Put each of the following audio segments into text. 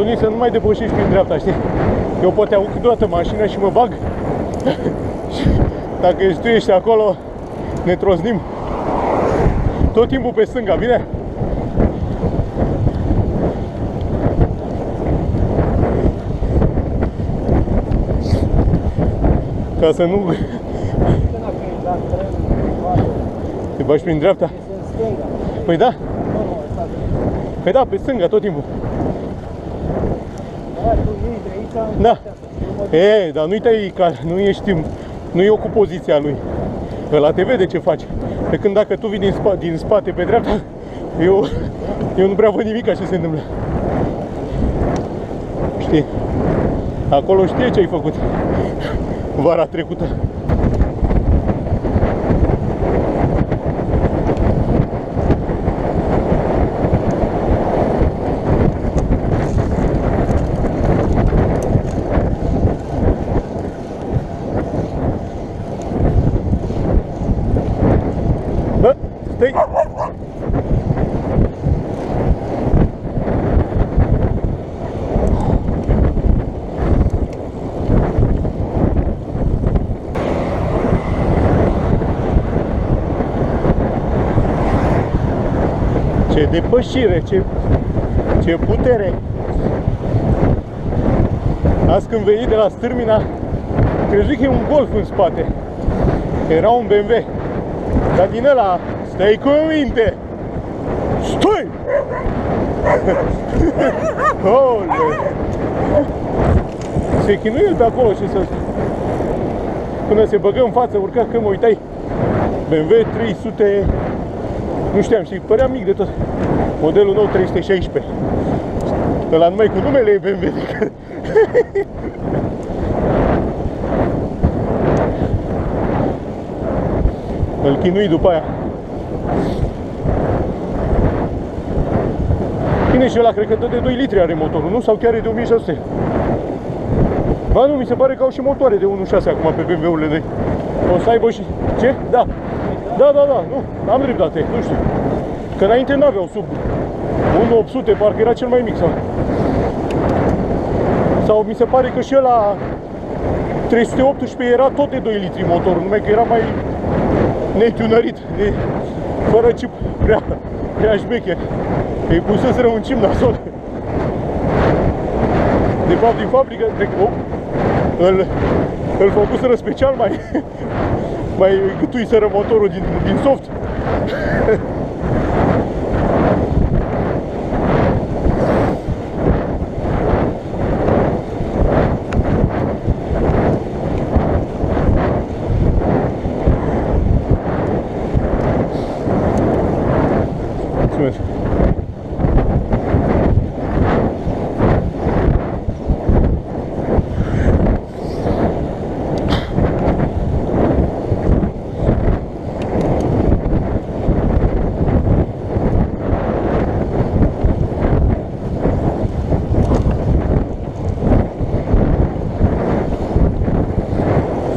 întâlnit să nu mai depășești prin dreapta, știi? Eu poate aud câteodată mașina și mă bag. Și dacă tu ești acolo, ne troznim. Tot timpul pe stânga, bine? Ca să nu... Te bagi prin dreapta? Păi da? Păi da, pe stânga tot timpul. Da. E, dar nu-i tai ca, nu ești, nu e cu poziția lui. Ăla te vede ce faci. Pe când dacă tu vii din spate pe dreapta, eu nu prea văd nimic ce se întâmplă. Știi? Acolo știe ce ai făcut vara trecută. Bă, stai! Ce depășire, ce putere! Azi când venit de la Stârmina, crezut că e un Golf în spate. Era un BMW. Dar din ăla, stai cu minte! Stai! Ole! Se chinuie pe acolo și să... Până se băgă în față, urca că mă uitai. BMW 300... Nu știam și părea mic de tot. Modelul nou 316. Ăla numai cu numele e BMW. Îl chinui după aia. Bine, și ăla cred că dă de 2 litri are motorul, nu? Sau chiar e de 1600? Ba nu, mi se pare că au și motoare de 1.6 acum pe BMW-urile noi. O să aibă și... Ce? Da. Da, nu, am dreptate, nu știu. Că înainte n-aveau sub 1.800, parcă era cel mai mic sau mi se pare că și ăla 318 era tot de 2 litri motorul, numai că era mai netunărit, fără chip, prea șmecher. Îi puseseră un chip nasol. De fapt, din fabrică, cred că îl făcuseră special mai gâtuiseră motorul din soft. Mulțumesc.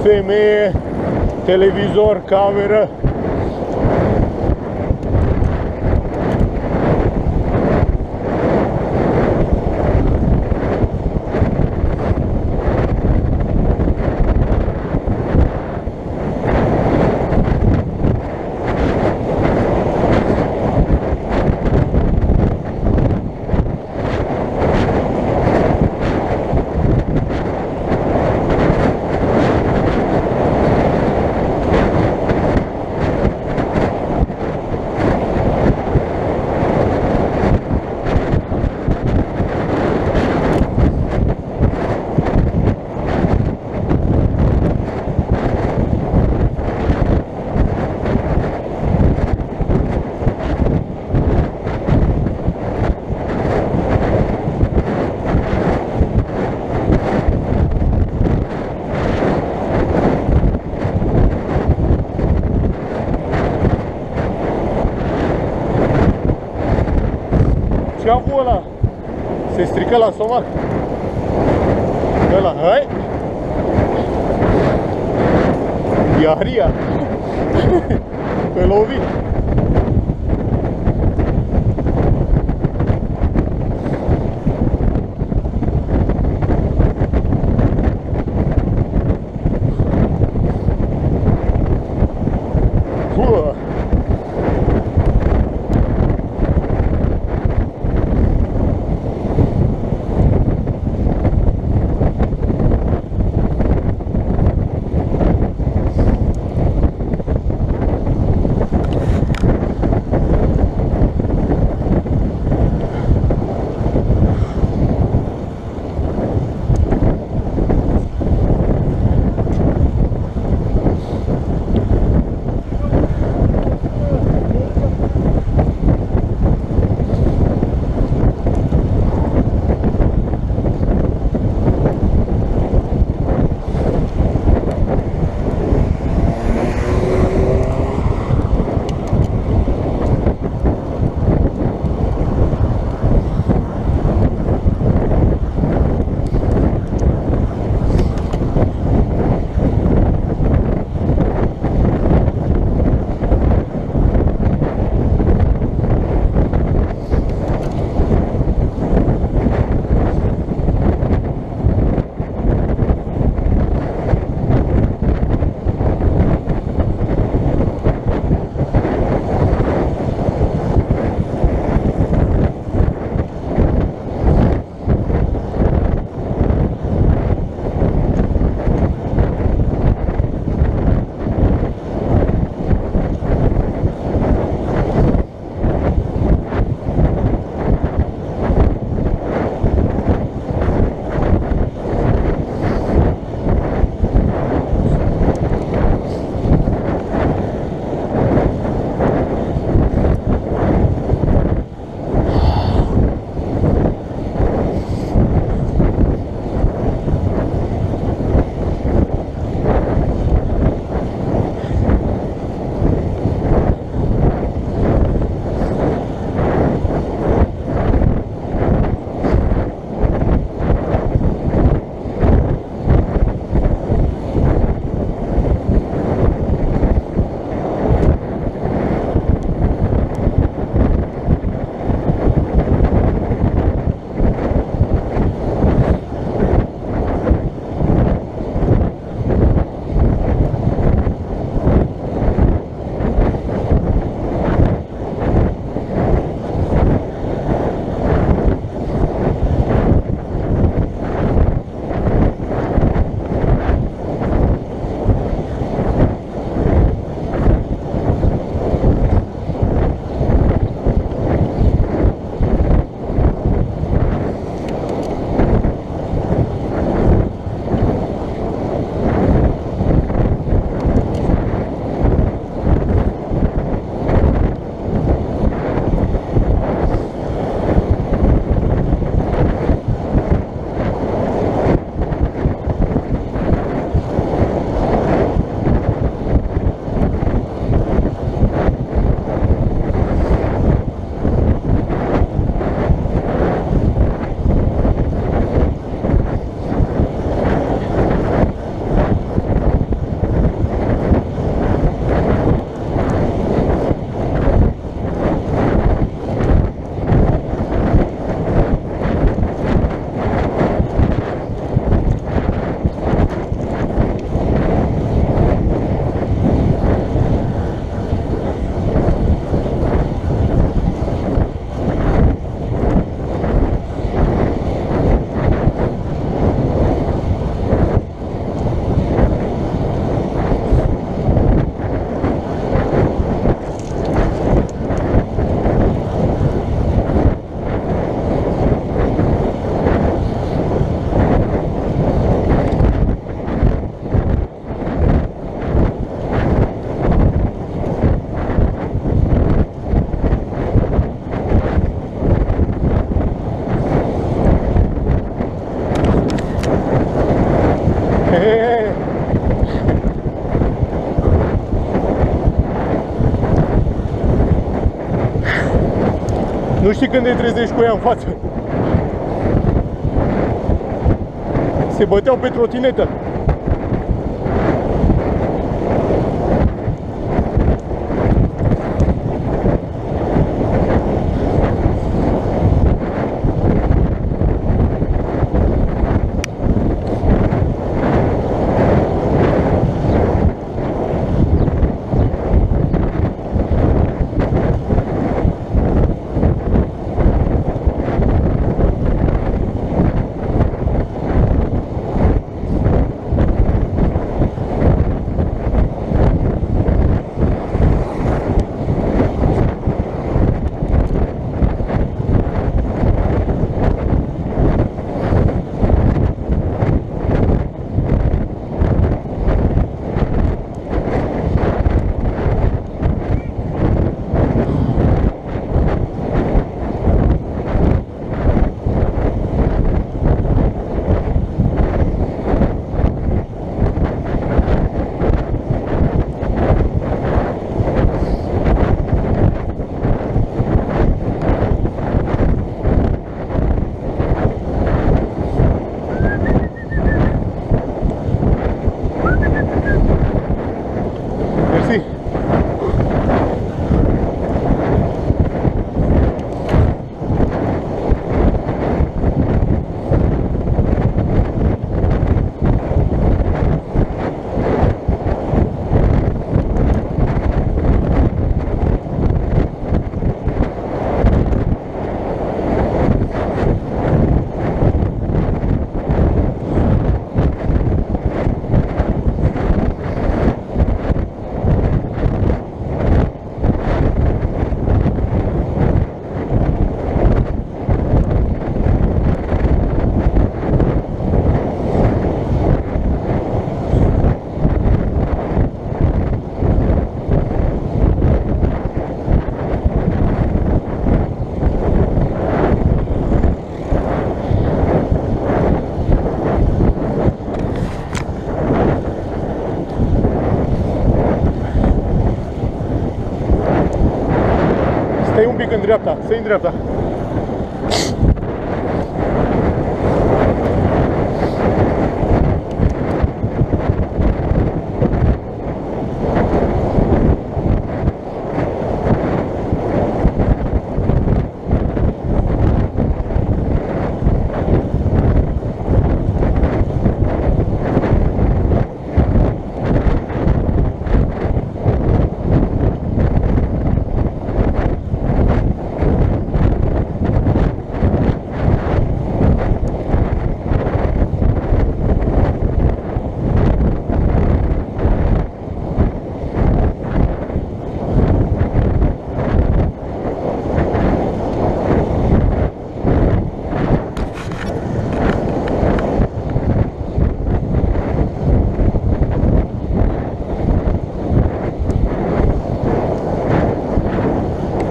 Femeie, televizor, cameră. Șaful ăla se strică la stomac. Ăla, hai! Diaria! Pe lovit! Nu știi când te trezești cu ea în față. Se băteau pe trotinetă. Stai un pic în dreapta, stai în dreapta.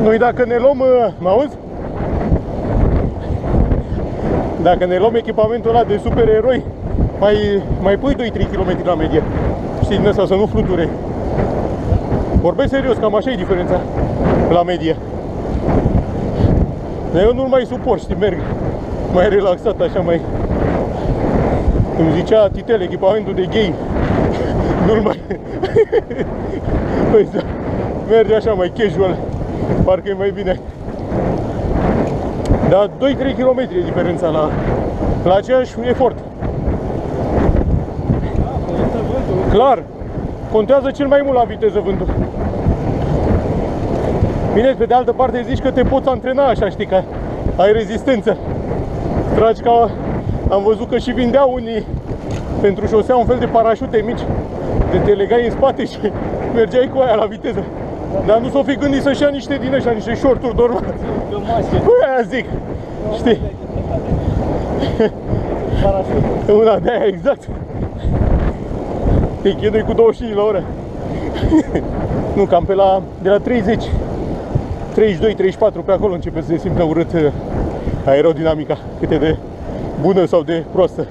Noi dacă ne luăm, mă auzi? Dacă ne luăm echipamentul ăla de supereroi, mai pui 2-3 km la medie. Știi, din ăsta să nu fluture. Vorbesc serios, cam așa e diferența la medie. Eu nu-l mai suport, știi, merg mai relaxat, așa mai... Cum zicea Titel, echipamentul de gay. Nu-l mai... Păi, merge așa mai casual. Parcă e mai bine. Dar 2-3 km e diferența la aceeași efort. Clar, contează cel mai mult la viteză vântul. Bine, pe de altă parte zici că te poți antrena așa, știi, că ai rezistență. Tragi ca... Am văzut că și vindeau unii pentru șosea un fel de parașute mici, de te legai în spate și mergeai cu aia la viteză. Dar nu s-o fi gândit să-și ia niște din ăștia, niște shorturi normale. Păi aia zic, știi? Una de aia, exact. Te chinui cu 25 la oră. Nu, cam pe la, de la 30, 32, 34, pe acolo începe să se simtă urât aerodinamica, cât e de bună sau de proastă.